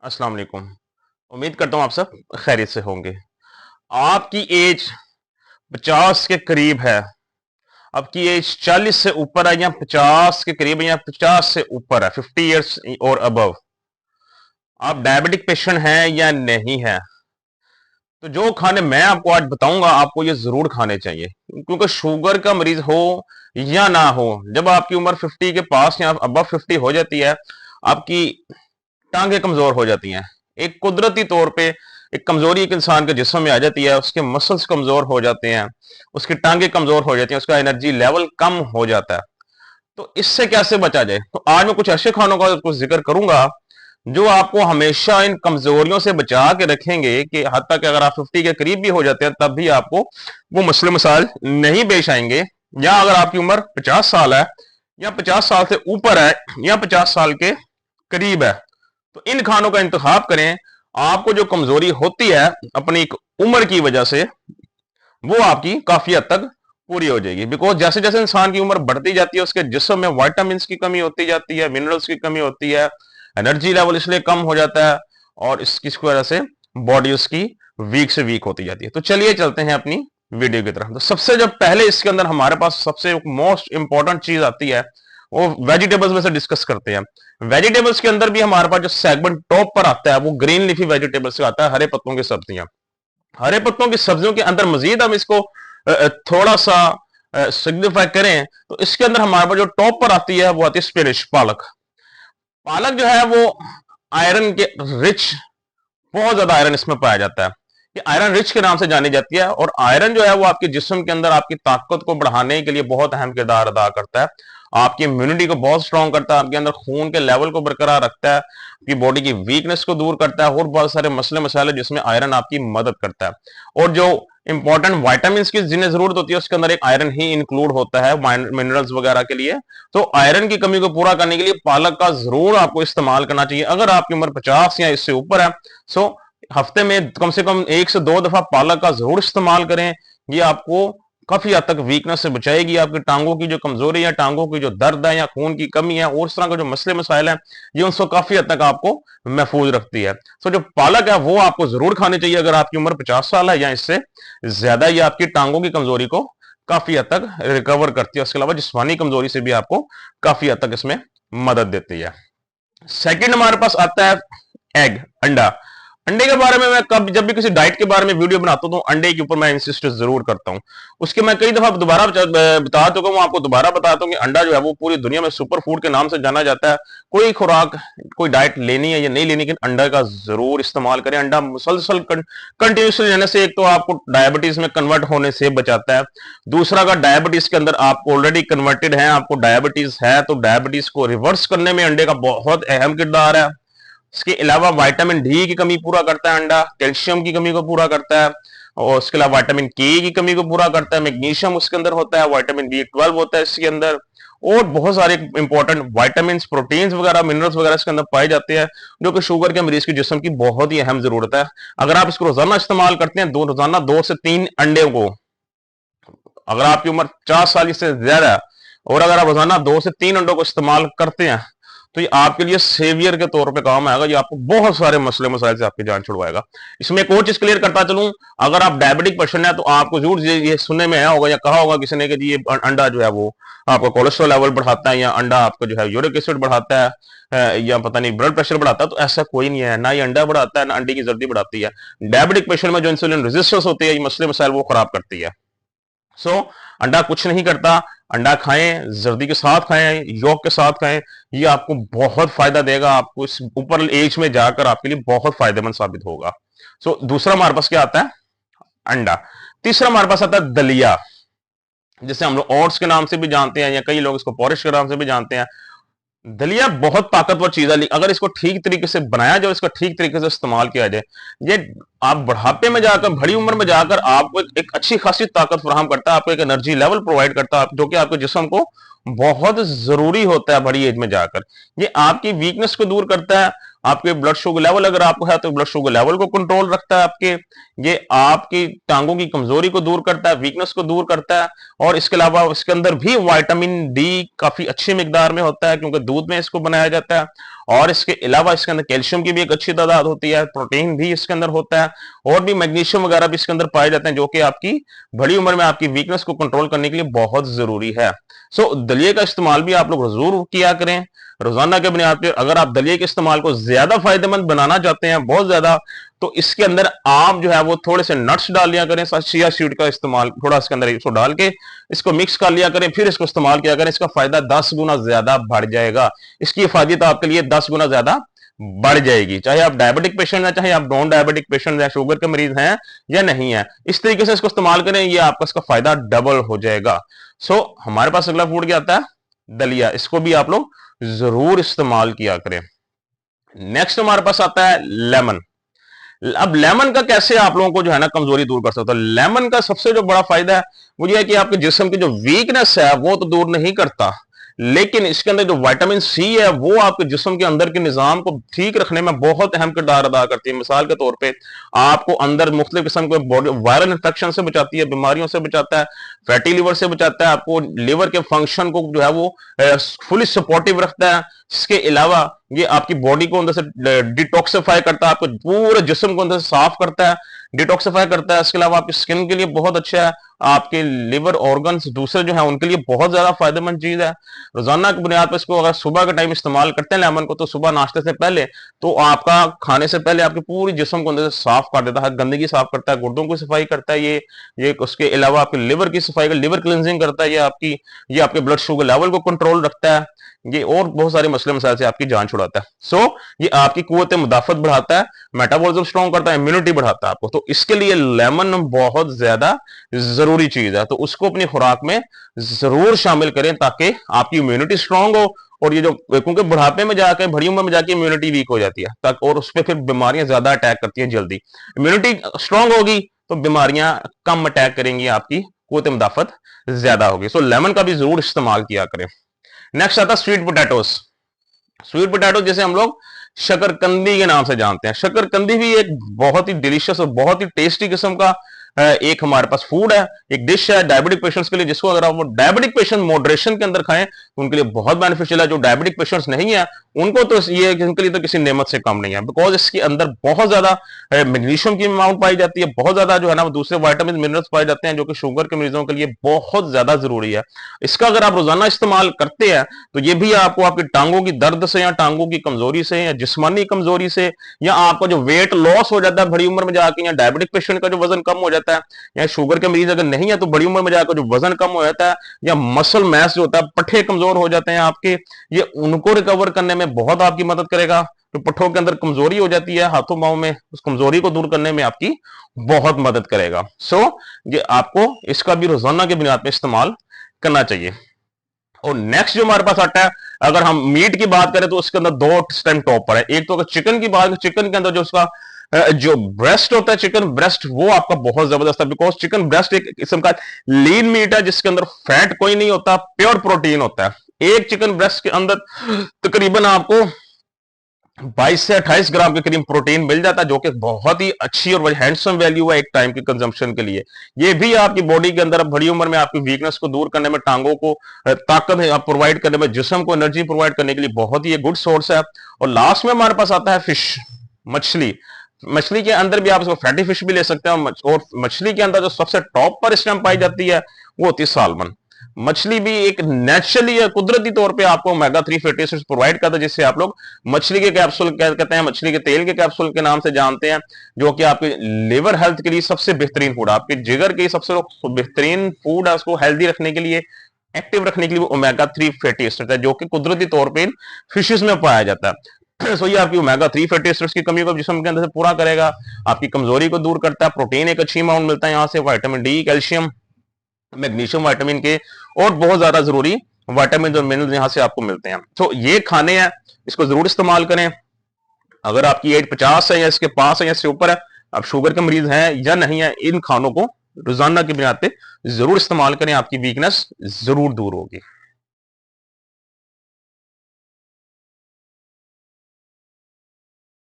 अस्सलाम वालेकुम। उम्मीद करता हूँ आप सब खैरियत से होंगे। आपकी एज 50 के करीब है, आपकी एज 40 से ऊपर है या 50 के करीब है या 50 से ऊपर है, 50 ईयर्स और अबव। आप डायबिटिक पेशेंट हैं या नहीं है, तो जो खाने मैं आपको आज बताऊंगा आपको ये जरूर खाने चाहिए, क्योंकि शुगर का मरीज हो या ना हो, जब आपकी उम्र 50 के पास या अबव 50 हो जाती है, आपकी टांगे कमजोर हो जाती हैं। एक कुदरती तौर पे एक कमजोरी एक इंसान के जिस्म में आ जाती है, उसके मसल्स कमजोर हो जाते हैं, उसकी टांगे कमजोर हो जाती हैं, उसका एनर्जी लेवल कम हो जाता है। तो इससे कैसे बचा जाए, तो आज मैं कुछ ऐसे खानों का कुछ जिक्र करूंगा जो आपको हमेशा इन कमजोरियों से बचा के रखेंगे कि हद तक अगर आप 50 के करीब भी हो जाते हैं तब भी आपको वो मसले मसाइल नहीं पेश आएंगे। या अगर आपकी उम्र 50 साल है या 50 साल से ऊपर है या 50 साल के करीब है, तो इन खानों का इंतखाब करें। आपको जो कमजोरी होती है अपनी उम्र की वजह से, वो आपकी काफी हद तक पूरी हो जाएगी। बिकॉज जैसे जैसे इंसान की उम्र बढ़ती जाती है उसके जिस्म में वाइटामिन की कमी होती जाती है, मिनरल्स की कमी होती है, एनर्जी लेवल इसलिए कम हो जाता है और इसकी वजह से बॉडी उसकी वीक से वीक होती जाती है। तो चलिए चलते हैं अपनी वीडियो की तरफ। तो सबसे जब पहले इसके अंदर हमारे पास सबसे मोस्ट इंपॉर्टेंट चीज आती है, वो वेजिटेबल्स में से डिस्कस करते हैं। वेजिटेबल्स के अंदर भी हमारे पास जो सेगमेंट टॉप पर आता है वो ग्रीन लीफी वेजिटेबल्स का आता है, हरे पत्तों की सब्जियां। हरे पत्तों की सब्जियों के अंदर मजीद हम इसको थोड़ा सा सिग्निफाई करें तो इसके अंदर हमारे पास जो टॉप पर आती है वो आती है स्पिनिश, पालक। पालक जो है वो आयरन के रिच, बहुत ज्यादा आयरन इसमें पाया जाता है। ये आयरन रिच के नाम से जानी जाती है और आयरन जो है वो आपके जिस्म के अंदर आपकी ताकत को बढ़ाने के लिए बहुत अहम किरदार अदा करता है। आपकी इम्यूनिटी को बहुत स्ट्रांग करता है, आपके अंदर खून के लेवल को बरकरार रखता है, आपकी बॉडी की वीकनेस को दूर करता है और बहुत सारे मसले मसाले जिसमें आयरन आपकी मदद करता है। और जो इंपॉर्टेंट वाइटामिन की जिन्हें जरूरत होती है उसके अंदर एक आयरन ही इंक्लूड होता है मिनरल्स वगैरह के लिए। तो आयरन की कमी को पूरा करने के लिए पालक का जरूर आपको इस्तेमाल करना चाहिए। अगर आपकी उम्र 50 या इससे ऊपर है, सो हफ्ते में कम से कम 1 से 2 दफा पालक का जरूर इस्तेमाल करें। ये आपको काफी हद तक वीकनेस से बचाएगी, आपकी टांगों की जो कमजोरी है, टांगों की जो दर्द है या खून की कमी है और इस तरह के जो मसले मसाइल हैं, ये उनको काफी हद तक आपको महफूज रखती है। सो जो पालक है वो आपको जरूर खानी चाहिए अगर आपकी उम्र 50 साल है या इससे ज्यादा। ये आपकी टांगों की कमजोरी को काफी हद तक रिकवर करती है, उसके अलावा जिस्मानी कमजोरी से भी आपको काफी हद तक इसमें मदद देती है। सेकंड हमारे पास आता है एग, अंडा। अंडे के बारे में मैं कब जब भी किसी डाइट के बारे में वीडियो बनाता हूं तो अंडे के ऊपर मैं इंसिस्ट जरूर करता हूं। उसके मैं कई दफा दोबारा बता चुका हूं, आपको दोबारा बताता हूं कि अंडा जो है वो पूरी दुनिया में सुपर फूड के नाम से जाना जाता है। कोई खुराक, कोई डाइट लेनी है या नहीं लेनी, लेकिन अंडा का जरूर इस्तेमाल करें। अंडा मुसलसल कंटिन्यूसली लेने से एक तो आपको डायबिटीज में कन्वर्ट होने से बचाता है, दूसरा अगर डायबिटीज के अंदर आप ऑलरेडी कन्वर्टेड हैं, आपको डायबिटीज है, तो डायबिटीज को रिवर्स करने में अंडे का बहुत अहम किरदार है। इसके अलावा विटामिन डी की कमी पूरा करता है अंडा, कैल्शियम की कमी को पूरा करता है और उसके अलावा विटामिन के की कमी को पूरा करता है, मैग्नीशियम उसके अंदर होता है, विटामिन B12 होता है इसके अंदर और बहुत सारे इंपॉर्टेंट विटामिन, प्रोटीन्स वगैरह, मिनरल्स वगैरह इसके अंदर पाए जाते हैं, जो कि शुगर के मरीज की जिस्म की बहुत ही अहम जरूरत है। अगर आप इसको रोजाना इस्तेमाल करते हैं, रोजाना 2 से 3 अंडे को, अगर आपकी उम्र 50 साल से ज्यादा है और अगर आप रोजाना 2 से 3 अंडों को इस्तेमाल करते हैं तो ये आपके लिए सेवियर के तौर पे काम आएगा। ये आपको बहुत सारे मसले मसाइल से आपकी जान छुड़वाएगा। इसमें एक और चीज क्लियर करता चलूं, अगर आप डायबिटिक पेशेंट है तो आपको जरूर ये सुनने में आया होगा या कहा होगा किसी ने कि ये अंडा जो है वो आपका कोलेस्ट्रॉल लेवल बढ़ाता है या अंडा आपका जो है यूरिक एसिड बढ़ाता है या पता नहीं ब्लड प्रेशर बढ़ाता है। तो ऐसा कोई नहीं है, ना ये अंडा बढ़ाता है ना अंडे की जर्दी बढ़ाती है। डायबिटिक पेशेंट में जो इंसुलिन रेजिस्टेंस होती है, ये मसले मसाइल वो खराब करती है। सो अंडा कुछ नहीं करता, अंडा खाएं, जर्दी के साथ खाएं, योग के साथ खाएं, ये आपको बहुत फायदा देगा, आपको इस ऊपर एज में जाकर आपके लिए बहुत फायदेमंद साबित होगा। सो दूसरा हमारे पास क्या आता है, अंडा। तीसरा हमारे पास आता है दलिया, जिसे हम लोग ओट्स के नाम से भी जानते हैं या कई लोग इसको पोरिश के नाम से भी जानते हैं। दलिया बहुत ताकतवर चीज है, अगर इसको ठीक तरीके से बनाया जाए, इसका ठीक तरीके से इस्तेमाल किया जाए, ये आप बुढ़ापे में जाकर, बड़ी उम्र में जाकर आपको एक अच्छी खासी ताकत फराहम करता है, आपको एक एनर्जी लेवल प्रोवाइड करता है, जो कि आपके जिस्म को बहुत जरूरी होता है बड़ी एज में जाकर। ये आपकी वीकनेस को दूर करता है आपके ब्लड शुगर लेवल अगर आपको है तो ब्लड शुगर लेवल को कंट्रोल रखता है आपके, ये आपकी टांगों की कमजोरी को दूर करता है, वीकनेस को दूर करता है। और इसके अलावा इसके अंदर भी विटामिन डी काफी अच्छी मिकदार में होता है क्योंकि दूध में इसको बनाया जाता है। और इसके अलावा इसके अंदर कैल्शियम की भी एक अच्छी तादाद होती है, प्रोटीन भी इसके अंदर होता है, और भी मैग्नीशियम वगैरह भी इसके अंदर पाए जाते हैं जो कि आपकी बड़ी उम्र में आपकी वीकनेस को कंट्रोल करने के लिए बहुत जरूरी है। सो दलिए का इस्तेमाल भी आप लोग जरूर किया करें रोजाना के बुनियाद पर। अगर आप दलिए के इस्तेमाल को ज्यादा फायदेमंद बनाना चाहते हैं, बहुत ज्यादा, तो इसके अंदर आप जो है वो थोड़े से नट्स डाल लिया करें, चिया सीड का इस्तेमाल थोड़ा इसके अंदर इसको डाल के इसको मिक्स कर लिया करें, फिर इसको इस्तेमाल किया करें। इसका फायदा 10 गुना ज्यादा बढ़ जाएगा, इसकी इफादियत आपके लिए 10 गुना ज्यादा बढ़ जाएगी, चाहे आप डायबिटिक पेशेंट हैं, चाहे आप नॉन डायबिटिक पेशेंट हैं, शुगर के मरीज हैं या नहीं है। इस तरीके से इसको इस्तेमाल करें, ये आपका इसका फायदा डबल हो जाएगा। सो हमारे पास अगला फूड क्या आता है, दलिया। इसको भी आप लोग जरूर इस्तेमाल किया करें। नेक्स्ट हमारे पास आता है लेमन। अब लेमन का कैसे आप लोगों को जो है ना कमजोरी दूर कर सकता है। लेमन का सबसे जो बड़ा फायदा है वो ये है कि आपके जिस्म की जो वीकनेस है वो तो दूर नहीं करता, लेकिन इसके अंदर जो विटामिन सी है वो आपके जिस्म के अंदर के निजाम को ठीक रखने में बहुत अहम किरदार अदा करती है। मिसाल के तौर पे आपको अंदर मुख्तलिफ किस्म के बॉडी वायरल इंफेक्शन से बचाती है, बीमारियों से बचाता है, फैटी लिवर से बचाता है, आपको लिवर के फंक्शन को जो है वो फुली सपोर्टिव रखता है। इसके अलावा ये आपकी बॉडी को अंदर से डिटॉक्सिफाई करता है, आपको पूरे जिस्म को अंदर से साफ करता है, डिटॉक्सिफाई करता है। इसके अलावा आपकी स्किन के लिए बहुत अच्छा है, आपके लिवर ऑर्गन्स दूसरे जो है उनके लिए बहुत ज्यादा फायदेमंद चीज है। रोजाना की बुनियाद पर इसको अगर सुबह का टाइम इस्तेमाल करते हैं लेमन को, तो सुबह नाश्ते से पहले तो आपका खाने से पहले आपके पूरी जिस्म को अंदर से साफ कर देता है, गंदगी साफ करता है, गुर्दों की सफाई करता है ये उसके अलावा आपके लिवर की सफाई, लिवर क्लिनजिंग करता है, ये आपके ब्लड शुगर लेवल को कंट्रोल रखता है, ये और बहुत सारे मसले मसाइल से आपकी जान छुड़ाता है। सो ये आपकी कुव्वत मुदाफत बढ़ाता है, मेटाबॉलिज्म स्ट्रॉन्ग करता है, इम्यूनिटी बढ़ाता है आपको। तो इसके लिए लेमन बहुत ज्यादा जरूरी चीज है, तो उसको अपनी खुराक में जरूर शामिल करें ताकि आपकी इम्यूनिटी स्ट्रांग हो। और ये जो क्योंकि बुढ़ापे में जाकर बड़ी उम्र में जाके इम्यूनिटी वीक हो जाती है तक, और उस पर फिर बीमारियां ज्यादा अटैक करती हैं जल्दी। इम्यूनिटी स्ट्रांग होगी तो बीमारियां कम अटैक करेंगी, आपकी कुव्वत मुदाफत ज्यादा होगी। सो लेमन का भी जरूर इस्तेमाल किया करें। नेक्स्ट आता है स्वीट पोटैटोस। स्वीट पोटैटो जैसे हम लोग शकरकंदी के नाम से जानते हैं। शकरकंदी भी एक बहुत ही डिलीशियस और बहुत ही टेस्टी किस्म का एक हमारे पास फूड है, एक डिश है डायबिटिक पेशेंट्स के लिए, जिसको अगर आप डायबिटिक पेशेंट मॉडरेशन के अंदर खाएं तो उनके लिए बहुत बेनिफिशियल है। जो डायबिटिक पेशेंट्स नहीं है उनको तो ये इनके लिए तो किसी नेमत से कम नहीं है, बिकॉज इसके अंदर बहुत ज्यादा मैग्नीशियम की अमाउंट पाई जाती है, बहुत ज्यादा जो है ना दूसरे वाइटामिन मिनरल्स पाए जाते हैं जो कि शुगर के मरीजों के लिए बहुत ज्यादा जरूरी है। इसका अगर आप रोजाना इस्तेमाल करते हैं तो ये भी आपको आपकी टांगों की दर्द से या टांगों की कमजोरी से या जिस्मानी कमजोरी से, या आपका जो वेट लॉस हो जाता है बड़ी उम्र में जाके, या डायबिटिक पेशेंट का जो वजन कम हो जाता है, या शुगर के मरीज अगर नहीं है तो बड़ी उम्र में जाकर जो वजन कम हो जाता है, या मसल मैस जो होता है, पट्ठे कमजोर हो जाते हैं आपके, ये उनको रिकवर करने में बहुत आपकी मदद करेगा। तो पट्ठों के अंदर कमजोरी हो जाती है हाथों पांव में, उस कमजोरी को दूर करने में आपकी बहुत मदद करेगा। सो ये आपको इसका भी रोजाना की बुनियाद पर इस्तेमाल करना चाहिए। और नेक्स्ट जो हमारे पास आता है, अगर हम मीट की बात करें तो उसके अंदर दो टाइम टॉप पर है। एक तो अगर चिकन की बात, चिकन के अंदर जो उसका जो ब्रेस्ट होता है, चिकन ब्रेस्ट, वो आपका बहुत जबरदस्त है, बिकॉज चिकन ब्रेस्ट एक किस्म का लीन मीट है जिसके अंदर फैट कोई नहीं होता, प्योर प्रोटीन होता है। एक चिकन ब्रेस्ट के अंदर तकरीबन आपको 22 से 28 ग्राम के करीब प्रोटीन मिल जाता है, जो कि बहुत ही अच्छी और हैंडसम वैल्यू है एक टाइम के कंजम्पशन के लिए। ये भी आपकी बॉडी के अंदर बड़ी उम्र में आपकी वीकनेस को दूर करने में, टांगों को ताकत प्रोवाइड करने में, जिस्म को एनर्जी प्रोवाइड करने के लिए बहुत ही गुड सोर्स है। और लास्ट में हमारे पास आता है फिश, मछली। मछली के अंदर भी आप इसको फैटी फिश भी ले सकते हैं, और मछली के अंदर जो सबसे टॉप पर इस टाइम पाई जाती है वो होती है सालमन। मछली भी एक नेचुरली या कुदरती तौर पे आपको ओमेगा 3 फैटी एसिड्स प्रोवाइड करता है, जिससे आप लोग मछली के कैप्सूल कहते हैं, मछली के तेल के कैप्सूल के नाम से जानते हैं, जो कि आपके लिवर हेल्थ के लिए सबसे बेहतरीन फूड है, आपके जिगर के सबसे बेहतरीन फूड है। उसको हेल्दी रखने के लिए, एक्टिव रखने के लिए ओमेगा 3 फैटी एसिड है, जो कि कुदरती तौर पर फिशेस में पाया जाता है। सो ये आपकी ओमेगा 3 फैटी एसिड्स की कमी को जिस्म के अंदर से पूरा करेगा, आपकी कमजोरी को दूर करता है, प्रोटीन एक अच्छी अमाउंट मिलता है यहाँ से, vitamin D, calcium, magnesium, vitamin के और बहुत ज्यादा जरूरी विटामिन और मिनरल्स यहाँ से आपको मिलते हैं। तो ये खाने हैं, इसको जरूर इस्तेमाल करें। अगर आपकी एज 50 है या इसके पास है या इससे ऊपर है, आप शुगर के मरीज हैं या नहीं है, इन खानों को रोजाना की बुनियाद पे जरूर इस्तेमाल करें, आपकी वीकनेस जरूर दूर होगी।